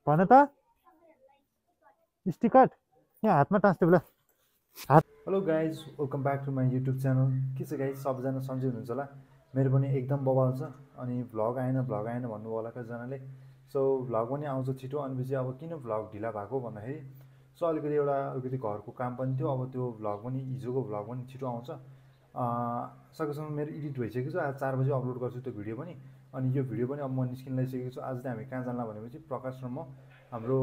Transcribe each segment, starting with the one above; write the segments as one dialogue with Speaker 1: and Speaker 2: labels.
Speaker 1: भन त स्टिकर यहाँ हातमा टाँच्दै ल हात। Hello guys, welcome back to my YouTube channel. के छ गाइज, सबैजना सन्चै हुनुहुन्छ होला। मेरो पनि एकदम बबाल छ। अनि भ्लग आएन भन्नुभयो होला कतिजनाले। सो भ्लग पनि आउँछ छिटो। अनिपछि अब किन भ्लग ढिला भएको भन्दाखेरि सो अलिकति घरको काम पनि थियो। अब त्यो भ्लग पनि हिजोको भ्लग पनि छिटो आउँछ। सकेसम्म मेरो एडिट भइसकेको छ। आज 4 बजी अपलोड गर्छु त्यो भिडियो पनि। अनि यो भिडियो पनि अब म निस्किन लागिसकेको छु। आज चाहिँ हामी कहाँ जानला भनेपछि प्रकाश र म हाम्रो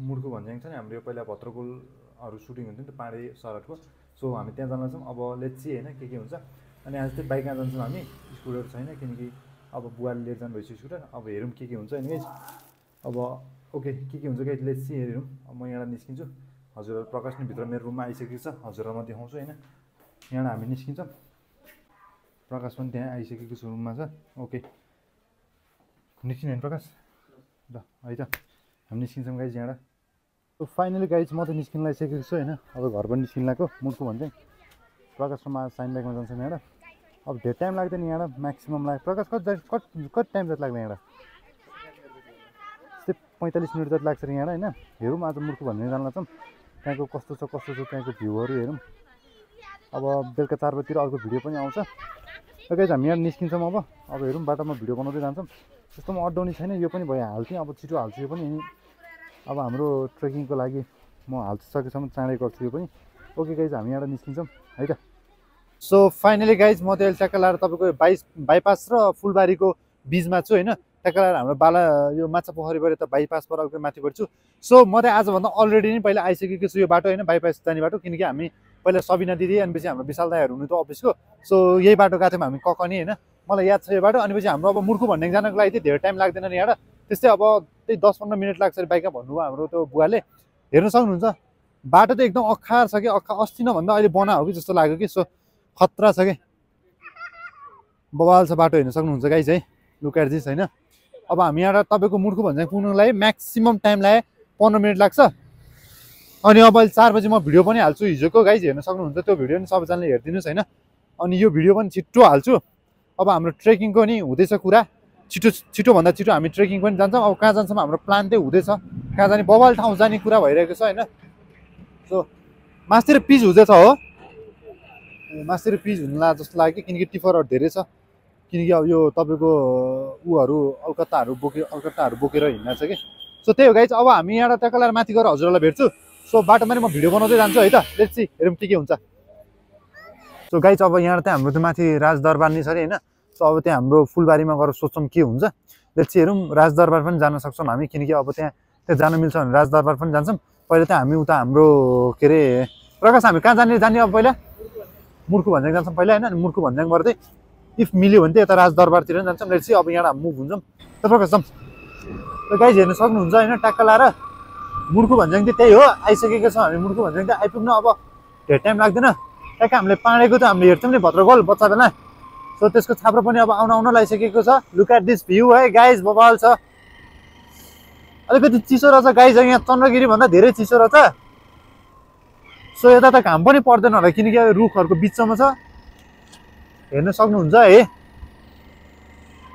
Speaker 1: मुर्खु भन्ज्याङ छ नि, हाम्रो यो पहिला भद्रकोलहरू सुटिङ हुन्थ्यो नि त पाँडे सरहरूको। सो हामी त्यहाँ जान छौँ। अब लेट्स सी होइन के हुन्छ। अनि आज चाहिँ बाइकमा जान्छौँ हामी, स्कुटर छैन किनकि अब बुवाले लिएर जानु भइसक्यो स्कुटर। अब हेरौँ के हुन्छ नि गाइज। अब ओके के हुन्छ गाइज, लेट्स सी हेरौँ। अब म यहाँबाट निस्किन्छु। हजुरहरू प्रकाश नै भित्र मेरो रुममा आइसकेको छ। हजुरहरूलाई म देखाउँछु होइन। यहाँबाट हामी निस्किन्छौँ। प्रकाश पनि त्यहाँ आइसकेको छ, रुममा छ। ओके निस्किनु होइन प्रकाश, ल है त हामी निस्किन्छौँ गाइज यहाँबाट। फाइनली गाइज म त निस्किन लागिसकेको छु होइन। अब घर पनि निस्किन लागेको मुर्खु भन्छ प्रकाशमा साइन बाइकमा जान्छौँ यहाँबाट। अब धेरै टाइम लाग्दैन यहाँबाट, म्याक्सिमम् लाग्यो। प्रकाश कति टाइम जति लाग्दैन यहाँबाट? यस्तै 45 मिनट जति लाग्छ यहाँबाट होइन। हेरौँ आज मुर्खु भन्ने जानला छौँ, त्यहाँको कस्तो छ त्यहाँको भ्यूहरू हेरौँ। अब बेलुका 4 बजीतिर अर्को भिडियो पनि आउँछ। र गाइज हामी यहाँ निस्किन्छौँ। अब हेरौँ बाटोमा भिडियो बनाउँदै जान्छौँ। त्यस्तोमा अड्डाउने छैन, यो पनि भयो हाल्थेँ। अब छिटो हाल्छु यो पनि। अब हाम्रो ट्रेकिङको लागि म हाल्छु, सकेसम्म चाँडै गर्छु यो पनि। ओके गाइज हामी यहाँबाट निस्किन्छौँ है त। सो फाइनली गाइज म त ट्याक्क लाएर तपाईँको बाइपास र फुलबारीको बिचमा छु होइन। ट्याक्क लाएर हाम्रो बाला यो माछा पोखरीबाट त बाइपासबाट अलिकति माथि बढ्छु। सो म चाहिँ आजभन्दा अलरेडी नै पहिला आइसकेको छु यो बाटो होइन, बाइपास जाने बाटो। किनकि हामी पहिला सबिना दिदी अनिपछि हाम्रो विशाल दाईहरू हुनु त अफिसको। सो यही बाटो गएको थियौँ हामी ककनी होइन, मलाई याद छ यो बाटो। अनिपछि हाम्रो अब मुर्खु भन्ने जानको लागि चाहिँ धेरै टाइम लाग्दैन नि यहाँबाट। त्यस्तै अब त्यही 10-15 मिनट लाग्छ बाइकमा भन्नुभयो हाम्रो त्यो बुवाले। हेर्नु सक्नुहुन्छ बाटो त एकदम अख्खार छ कि अस्ति नभन्दा अहिले बना हो कि जस्तो लाग्यो कि। सो खतरा छ कि बवाल छ बाटो, हेर्नु सक्नुहुन्छ गाइज है। लुक एट दिस होइन। अब हामी यहाँबाट तपाईँको मुर्खु भन्ज्याङ पुग्नुलाई म्याक्सिमम् टाइम लाग्यो 15 मिनट लाग्छ। अनि अब अहिले 4 बजी म भिडियो पनि हाल्छु हिजोको गाइज, हेर्न सक्नुहुन्छ त्यो भिडियो पनि सबैजनाले हेरिदिनुहोस् होइन। अनि यो भिडियो पनि छिट्टो हाल्छु। अब हाम्रो ट्रेकिङको नि हुँदैछ कुरा, छिटोभन्दा छिटो हामी ट्रेकिङ पनि जान्छौँ। अब कहाँ जान्छौँ हाम्रो प्लान चाहिँ हुँदैछ, कहाँ जाने बवाल ठाउँ जाने कुरा भइरहेको छ होइन। सो मास्तिर पिच हुँदैछ हो, मास्तिर पिच हुनुला जस्तो लाग्यो किनकि टिफरहरू धेरै छ। किनकि अब यो तपाईँको अलकत्ताहरू बोकेर हिँड्न छ कि। सो त्यही हो गाइज। अब हामी यहाँबाट ट्याक्क लाएर माथि गएर हजुरहरूलाई भेट्छु। सो बाटोमा नि म भिडियो बनाउँदै जान्छु है त। लेट्स सी हेरौँ के हुन्छ। सो गाइज अब यहाँबाट चाहिँ हाम्रो त्यो माथि राजदरबार नि छ अरे होइन। सो अब त्यहाँ हाम्रो फुलबारीमा गएर सोध्छौँ के हुन्छ। लेट्स सी हेरौँ। राजदरबार पनि जान सक्छौँ हामी, किनकि अब त्यहाँ जान मिल्छ भने राजदरबार पनि जान्छौँ। पहिला चाहिँ हामी उता हाम्रो के अरे प्रकाश हामी कहाँ जाने अब पहिला मुर्खु भन्ज्याङ जान्छौँ पहिला होइन। अनि मुर्खु भन्ज्याङबाट चाहिँ इफ मिल्यो भने चाहिँ यता राजदरबारतिर पनि जान्छौँ। लेट्स सी अब यहाँबाट मुभ हुन्छौँ त प्रकाश जाऊँ। र गाइज हेर्नु सक्नुहुन्छ होइन ट्याक्क लाएर मुर्खु भन्ज्याङ चाहिँ त्यही हो, आइसकेको छौँ हामी। मुर्खु भन्ज्याङ चाहिँ आइपुग्नु अब धेरै टाइम लाग्दैन। ट्याक्क हामीले पाँडेको त हामीले हेर्छौँ नि भद्रकोल बच्चा बेला। सो त्यसको छाप्रो पनि अब आउन लागिसकेको छ। लुक एट दिस भ्यू है गाइज, बवाल छ। अलिकति चिसो रहेछ गाइज, यहाँ चन्द्रगिरी भन्दा धेरै चिसो रहेछ। सो यता त घाम पनि पर्दैन होला किनकि अब रुखहरूको बिचमा छ, हेर्न सक्नुहुन्छ है।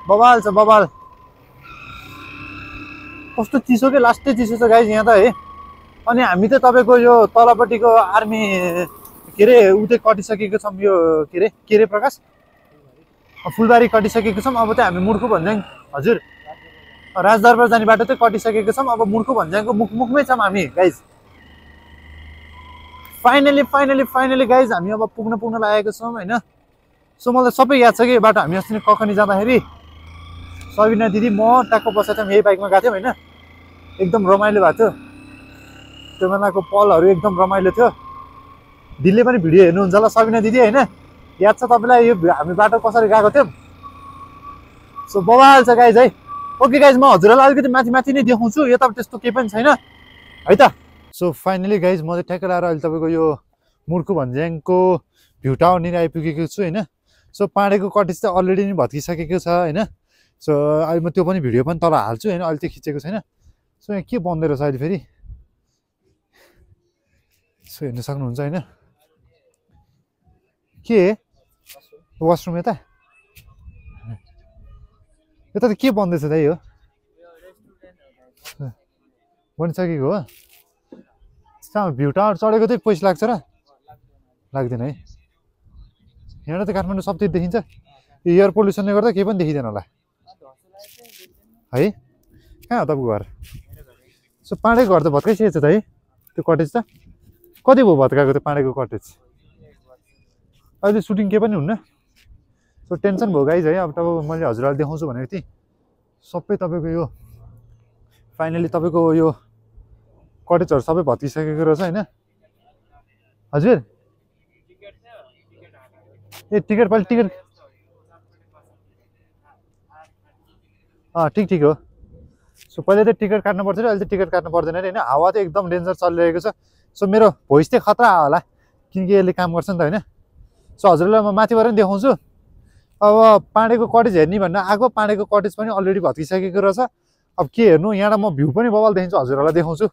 Speaker 1: बवाल छ बवाल, कस्तो चिसो के लास्टै चिसो छ गाइज यहाँ त है। अनि हामी त तपाईँको यो तलपट्टिको आर्मी के अरे उ चाहिँ कटिसकेको छौँ। यो के अरे प्रकाश फुलबारी कटिसकेको छौँ। अब चाहिँ हामी मुर्खु भन्ज्याङ हजुर राजदरबार जाने बाटो चाहिँ कटिसकेको छौँ। अब मुर्खु भन्ज्याङको मुखमै छौँ हामी गाइज। फाइनली गाइज हामी अब पुग्न लागेको छौँ होइन। सो मलाई सबै याद छ कि बाटो हामी अस्ति ककनी जाँदाखेरि सबिना दिदी म ट्याक्क बसेको थियौँ, यही बाइकमा गएको थियौँ होइन। एकदम रमाइलो भएको थियो त्यो बेलाको पलहरू, एकदम रमाइलो थियो। दिदीले पनि भिडियो हेर्नुहुन्छ होला सबिना दिदी होइन, याद छ तपाईँलाई यो हामी बाटो कसरी गएको थियौँ। सो बवाल छ गाइज है। ओके गाइज म हजुरहरूलाई अलिकति माथि नै देखाउँछु, यता त्यस्तो केही पनि छैन है त। सो फाइनली गाइज म चाहिँ ठ्याक्क लाएर अहिले तपाईँको यो मुर्खु भन्ज्याङको भ्यू टावरनिर आइपुगेको छु होइन। सो पाँडेको कटेज चाहिँ अलरेडी नै भत्किसकेको छ होइन। सो अहिले म त्यो पनि भिडियो पनि तल हाल्छु होइन, अहिले चाहिँ खिचेको छैन। सो यहाँ के बन्दै रहेछ अहिले फेरि, सो हेर्न सक्नुहुन्छ होइन। के वासरुम यता त के बन्दैछ दाइ हो? बनिसकेको हो भ्यू टावर चढेको चाहिँ पैसा लाग्छ र लाग्दैन है यहाँबाट त काठमाडौँ सब देखिन्छ एयर पोल्युसनले गर्दा केही पनि देखिँदैन होला है कहाँ हो तपाईँको घर सो पाँडेको घर त भत्काइसकेको छ त है त्यो कटेज त कति भयो भत्काएको त्यो पाँडेको कटेज अहिले सुटिङ केही पनि हुन्न सो टेन्सन भयो गाइज है अब तपाईँको मैले हजुरलाई देखाउँछु भनेको थिएँ सबै तपाईँको यो फाइनली तपाईँको यो कटेजहरू सबै भत्किसकेको रहेछ होइन हजुर ए टिकट पहिले टिकट ठिक हो सो पहिले त टिकट काट्नु पर्छ अहिले त टिकट काट्नु पर्दैन अरे होइन हावा चाहिँ एकदम डेन्जर चलिरहेको छ सो मेरो भोइस चाहिँ खतरा आयो होला किनकि यसले काम गर्छ नि त होइन सो हजुरलाई म माथिबाट पनि देखाउँछु अब पाँडेको कटेज हेर्ने भन्न आएको पाँडेको कटेज पनि अलरेडी भत्किसकेको रहेछ अब के हेर्नु यहाँबाट म भ्यू पनि बवाल देखिन्छु हजुरहरूलाई देखाउँछु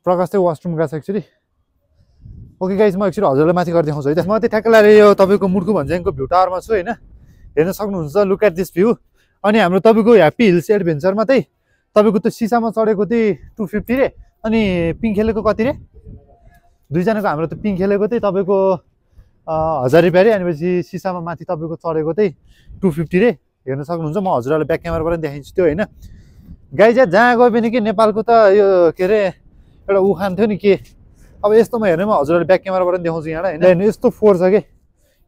Speaker 1: प्रकाश चाहिँ वासरुम गएको छ एक्चुअली ओके गाइज म एक्चुअली हजुरलाई माथि गरेर देखाउँछु है त म चाहिँ ठ्याक्क लागेर यो तपाईँको मुर्खु भन्ज्याङको भ्यू टावरमा छु होइन हेर्न सक्नुहुन्छ लुक एट दिस भ्यू अनि हाम्रो तपाईँको ह्याप्पी हिल्स एडभेन्चरमा चाहिँ तपाईँको त्यो सिसामा चढेको चाहिँ 250 रे अनि पिङ खेलेको कति रे दुईजनाको हाम्रो त्यो पिङ खेलेको चाहिँ तपाईँको 1000 रुपियाँ रे अनि सिसामा माथि तपाईँको चढेको चाहिँ 250 रे हेर्न सक्नुहुन्छ म हजुरलाई ब्याक क्यामेराबाट देखाइदिन्छु त्यो होइन गाइज जहाँ गयो भने कि नेपालको त यो के अरे एउटा उखान थियो नि के अब यस्तोमा हेर्ने म हजुरहरूले ब्याक क्यामेराबाट पनि देखाउँछु यहाँ होइन यस्तो फोहोर छ कि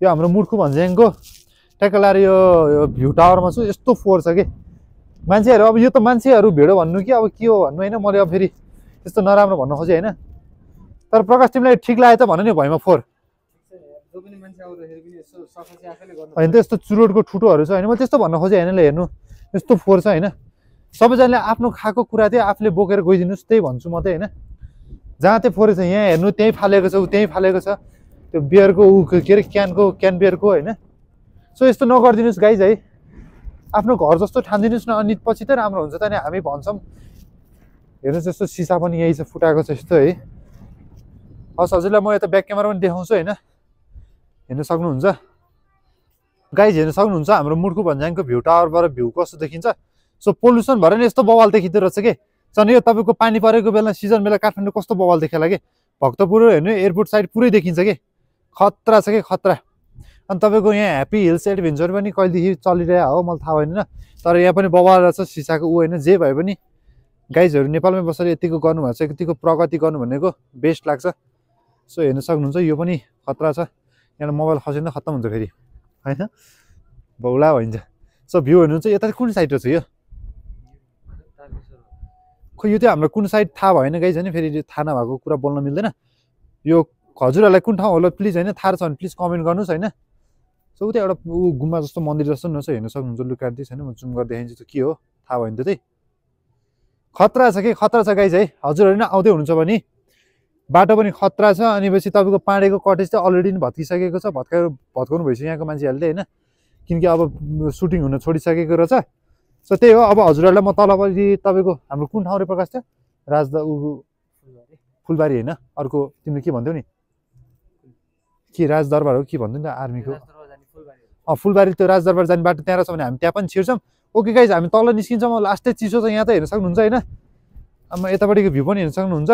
Speaker 1: यो हाम्रो मुर्खु भन्ज्याङको ट्याक्क लाएर यो भ्यू टावरमा छु यस्तो फोहोर छ कि मान्छेहरू अब यो त मान्छेहरू भेडो भन्नु कि अब के हो भन्नु होइन मैले अब फेरि त्यस्तो नराम्रो भन्न खोजेँ होइन तर प्रकाश तिमीलाई ठिक लाग्यो त भन नि भैँमा फोहोर होइन त्यस्तो चुरोटको ठुटोहरू छ होइन मैले त्यस्तो भन्न खोजेँ होइन हेर्नु यस्तो फोहोर छ होइन सबैजनाले आफ्नो खाएको कुरा चाहिँ आफूले बोकेर गइदिनुहोस् त्यही भन्छु म चाहिँ होइन जहाँ चाहिँ फोहोर छ यहाँ हेर्नु त्यहीँ फालेको छ ऊ त्यहीँ फालेको छ त्यो बियरको ऊ के अरे क्यान बियरको होइन सो यस्तो नगरिदिनुहोस् गाइज है आफ्नो घर जस्तो ठानिदिनुहोस् न अनि पछि त राम्रो हुन्छ त नि हामी भन्छौँ हेर्नुहोस् यस्तो सिसा पनि यही छ फुटाएको छ यस्तो है हस् हजुरलाई म यता ब्याक क्यामेरा पनि देखाउँछु होइन हेर्न सक्नुहुन्छ गाइज हेर्न सक्नुहुन्छ हाम्रो मुर्खु भन्ज्याङको भ्यू टावरबाट भ्यू कस्तो देखिन्छ सो पोल्युसन भएर नि यस्तो बवाल देखिँदो रहेछ कि झन् यो तपाईँको पानी परेको बेला सिजन बेला काठमाडौँ कस्तो बवाल देखेला कि भक्तपुर हेर्नु एयरपोर्ट साइड पुरै देखिन्छ कि खतरा छ कि खतरा अनि तपाईँको यहाँ ह्याप्पी हिल्स एडभेन्चर पनि कहिलेदेखि चलिरहेको हो मलाई थाहा भएन तर यहाँ पनि बवाल रहेछ सिसाको ऊ होइन जे भए पनि गाइजहरू नेपालमै बसेर यतिको गर्नुभएको छ यतिको प्रगति गर्नु भनेको बेस्ट लाग्छ सो हेर्न सक्नुहुन्छ यो पनि खतरा छ यहाँ मोबाइल खसिँदा खत्तम हुन्छ फेरि होइन बौला भइन्छ सो भ्यू हेर्नुहुन्छ यता कुन साइड छ यो खै यो चाहिँ हाम्रो कुन साइड थाहा भएन गाइज होइन फेरि थाहा नभएको कुरा बोल्न मिल्दैन यो हजुरहरूलाई कुन ठाउँ होला प्लिज होइन थाहा छ भने प्लिज कमेन्ट गर्नुहोस् होइन सो उता एउटा ऊ गुम्बा जस्तो मन्दिर जस्तो नि रहेछ हेर्न सक्नुहुन्छ लुक एट दिस होइन म जुम गरेर देखाइदिन्छु त्यो के हो थाहा भयो भने त खतरा छ कि खतरा छ गाइज है हजुरहरू नै आउँदै हुनुहुन्छ भने बाटो पनि खतरा छ अनि पछि तपाईँको पाँडेको कटेज चाहिँ अलरेडी नै भत्किसकेको छ भत्काउनु भइसक्यो यहाँको मान्छेहरूले होइन किनकि अब सुटिङ हुन छोडिसकेको रहेछ सो त्यही हो अब हजुरहरूलाई म तलपट्टि तपाईँको हाम्रो कुन ठाउँ रे प्रकाश थियो फुलबारी होइन अर्को तिमीले के भन्थ्यौ नि के राजदरबार हो के भन्थ्यौ नि त आर्मीको फुलबारी त्यो राजदरबार जाने बाटो त्यहाँ रहेछ भने हामी त्यहाँ पनि छिर्छौँ ओके गाइज हामी तल निस्किन्छौँ लास्टै चिसो छ यहाँ त हेर्न सक्नुहुन्छ होइन अब यतापट्टिको भ्यू पनि हेर्न सक्नुहुन्छ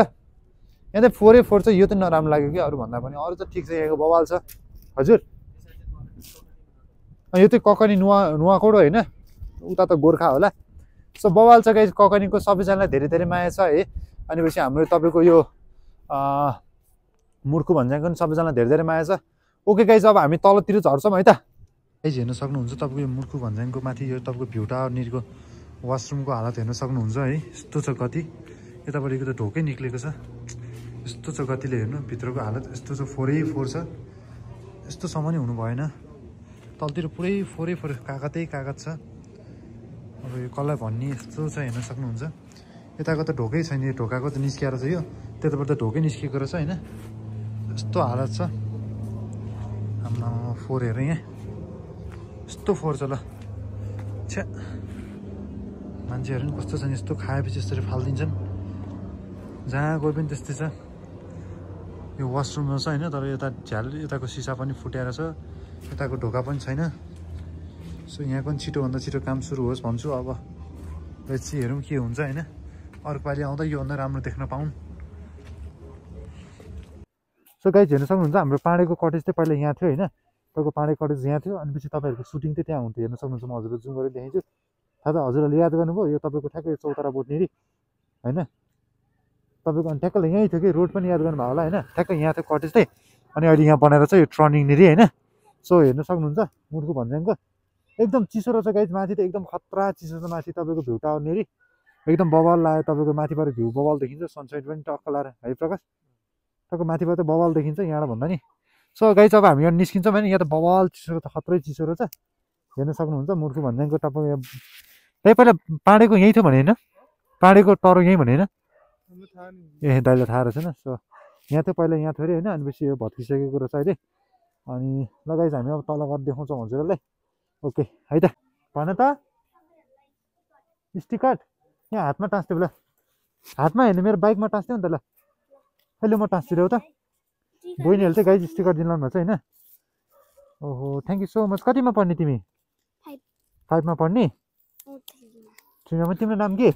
Speaker 1: यहाँ त फोहोरै फोहोर छ यो त नराम्रो लाग्यो कि अरू भन्दा पनि अरू त ठिक छ यहाँको बवाल छ हजुर यो चाहिँ ककनी नुवाकोट होइन उता त गोर्खा होला सो बवाल छ गाइज ककनीको सबैजनालाई धेरै धेरै माया छ है अनि पछि हाम्रो तपाईँको यो मुर्खु भन्ज्याङको पनि सबैजनालाई धेरै धेरै माया छ ओके गाइज अब हामी तलतिर झर्छौँ है त गाइज हेर्न सक्नुहुन्छ तपाईँको यो मुर्खु भन्ज्याङको माथि यो तपाईँको भ्यू टावरनिरको वासरुमको हालत हेर्न सक्नुहुन्छ है यस्तो छ कति यतापट्टिको त ढोकै निक्लेको छ यस्तो छ कतिले हेर्नु भित्रको हालत यस्तो छ फोहोरै फोहोर छ यस्तोसम्म नि हुनु भएन तलतिर पुरै फोहोरै फोहोर कागतै कागज छ अब यो कसलाई भन्ने यस्तो छ हेर्न सक्नुहुन्छ यताको त ढोकै छैन यो ढोकाको त निस्किएर छ यो त्यताबाट त ढोकै निस्किएको रहेछ होइन यस्तो हालत छ हाम्रो फोहोर हेर यहाँ यस्तो फोहोर छ ल छ्या मान्छेहरू पनि कस्तो छन् यस्तो खाएपछि यसरी फालिदिन्छन् जहाँ गए पनि त्यस्तै छ यो वासरुममा छ होइन तर यता झ्याल यताको सिसा पनि फुटेर छ यताको ढोका पनि छैन सो यहाँ पनि छिटोभन्दा छिटो काम सुरु होस् भन्छु अब लेट्स सी हेरौँ के हुन्छ होइन अर्को पालि आउँदा योभन्दा राम्रो देख्न पाउँ। सो गाइज हेर्न सक्नुहुन्छ हाम्रो पाँडेको कटेज चाहिँ पहिला यहाँ थियो होइन, तपाईँको पाँडे कटेज यहाँ थियो अनि पछि तपाईँहरूको सुटिङ चाहिँ त्यहाँ हुन्थ्यो। हेर्न सक्नुहुन्छ म हजुरलाई जुम गरेर देखाइदिन्छु। थाहा छ हजुरहरूले याद गर्नुभयो, यो तपाईँको ठ्याक्कै चौतारा बोटनेरी होइन, तपाईँको अनि ठ्याक्कै यहीँ थियो कि रोड पनि याद गर्नुभयो होला होइन, ठ्याक्कै यहाँ थियो कटेज चाहिँ। अनि अहिले यहाँ बनाएर चाहिँ यो टर्निङनेरि होइन। सो हेर्न सक्नुहुन्छ मुर्खु भन्ज्याङको एकदम चिसो रहेछ गाइज, माथि त एकदम खतरा चिसो छ माथि तपाईँको भ्यू टावरनेरि एकदम बवाल लाग्यो। तपाईँको माथिबाट भ्यू बवाल देखिन्छ, सनसाइड पनि टक्क लाएर है प्रकाश टक्क माथिबाट त बवाल देखिन्छ यहाँबाट भन्दा नि। सो गाइज अब हामी यहाँ निस्किन्छौँ होइन, यहाँ त बवाल चिसो त खत्रै चिसो रहेछ हेर्न सक्नुहुन्छ। मुर्खु भन्ज्याङको तपाईँ त्यही पहिला पाँडेको यहीँ थियो भने होइन, पाँडेको टरो यहीँ भने होइन, ए दाइलाई थाहा रहेछ। सो यहाँ थियो पहिला यहाँ थियो अरे होइन, अनि पछि यो भत्किसकेको रहेछ अहिले। अनि ल गाइज हामी अब तल गएर देखाउँछौँ हजुरहरूलाई। ओके है त भन त स्टिकर यहाँ हातमा टाँच्थ्यो ल, हातमा हेर्ने मेरो बाइकमा टाँच्थ्यो नि त ल, अहिले म टाँच्दिरह त बहिनीहरूले चाहिँ गाइज स्टिकर दिनु लानु भएको छ होइन। ओहो थ्याङ्क यू सो मच। कतिमा पढ्ने तिमी? 5मा पढ्ने? 3मा। तिम्रो नाम के?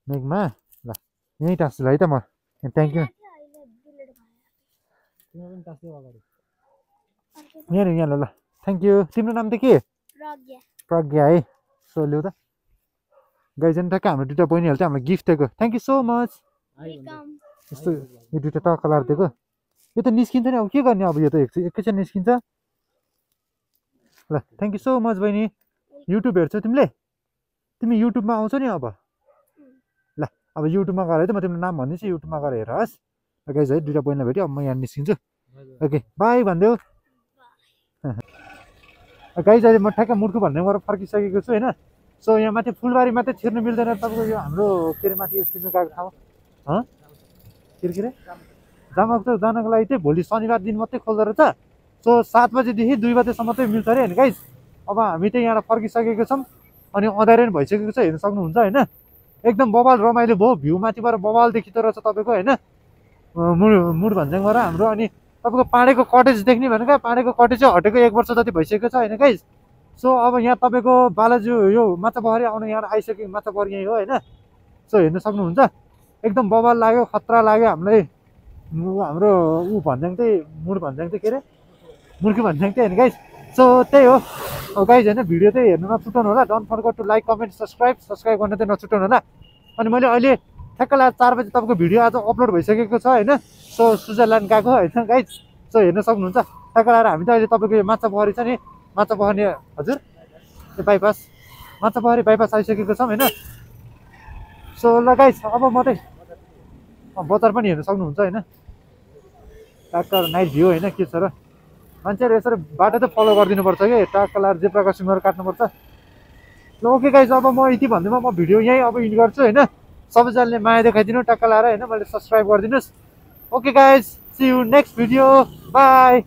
Speaker 1: मेघमा। ल यहीँ टाँच्छु ल है त म, थ्याङ्क यू। यहाँ यहाँ ल ल थ्याङ्क यू। तिम्रो नाम त के? प्रज्ञा है। सो ल्याउ त गाइजन ठ्याक्कै हाम्रो दुइटा बहिनीहरूले चाहिँ हामीलाई गिफ्ट दिएको, थ्याङ्क यू सो मच। यस्तो यो दुइटा टक्क लाएर दिएको, यो त निस्किन्छ नि अब के गर्ने, अब यो त एकैछिन निस्किन्छ। ल थ्याङ्क यू सो मच बहिनी। युट्युब हेर्छौ तिमीले? तिमी युट्युबमा आउँछौ नि अब। ल अब युट्युबमा गएर है त म तिम्रो नाम भनिदिन्छु, युट्युबमा गएर हेर हस्। गाइज है दुइटा बहिनीलाई भेट्यो, अब म यहाँ निस्किन्छु। ओके बाई भनिदेऊ। गाइज अहिले म ठ्याक्कै मुर्खु भन्ने गरेर फर्किसकेको छु होइन। सो यहाँ माथि फुलबारीमा चाहिँ छिर्नु मिल्दैन तपाईँको, यो हाम्रो के अरे माथि छिर्नु गएको ठाउँ के अरे जामक चाहिँ जानको लागि चाहिँ भोलि शनिबार दिन मात्रै खोल्दो रहेछ। सो 7 बजीदेखि 2 बजीसम्म चाहिँ मिल्छ अरे होइन गाइज। अब हामी चाहिँ यहाँ फर्किसकेको छौँ अनि अँध्यारो पनि भइसकेको छ हेर्न सक्नुहुन्छ होइन। एकदम बवाल रमाइलो भयो, भ्यू माथिबाट बवाल देखिँदो रहेछ तपाईँको होइन मुड भन्ज्याङबाट हाम्रो। अनि तपाईँको पाँडेको कटेज देख्ने भनेको पाँडेको कटेज चाहिँ हटेको 1 वर्ष जति भइसकेको छ होइन गाइज। सो अब यहाँ तपाईँको बालाजु यो माछापोखरी आउनु यहाँ आइसक्यो, माछापोखरी यहीँ हो होइन। सो हेर्न सक्नुहुन्छ एकदम बवाल लाग्यो, खतरा लाग्यो हामीलाई। हाम्रो ऊ भन्ज्याङ चाहिँ मुड भन्ज्याङ चाहिँ के अरे मुर्खु भन्ज्याङ चाहिँ होइन गाइज। सो त्यही हो अब गाइज होइन, भिडियो चाहिँ हेर्नु नछुटाउनु होला। Don't forget to like comment subscribe गर्न चाहिँ नछुटाउनु होला। अनि मैले अहिले ठ्याक्क लाग्यो 4 बजी तपाईँको भिडियो आज अपलोड भइसकेको छ होइन। सो स्विजरल्यान्ड गएको होइन गाइज। सो हेर्न सक्नुहुन्छ ठ्याक्क लगाएर हामी चाहिँ अहिले तपाईँको यो माछापोखरी छ नि, माछापोखरी हजुर त्यो बाइपास माछापोखरी बाइपास आइसकेको छौँ होइन। सो ल गाइज अब म चाहिँ बजार पनि हेर्न सक्नुहुन्छ होइन, टक्क नाइट भ्यू होइन के छ र। मान्छेहरू यसरी बाटो चाहिँ फलो गरिदिनुपर्छ कि टक्क लाएर जेब्रा क्रसिङहरू काट्नुपर्छ। ल ओके गाइज अब म यति भन्दैमा म भिडियो यहीँ अब इन्ड गर्छु होइन। सबैजनाले माया देखाइदिनु टक्क लाएर होइन, मैले सब्सक्राइब गरिदिनुहोस्। Okay guys see you next video, by.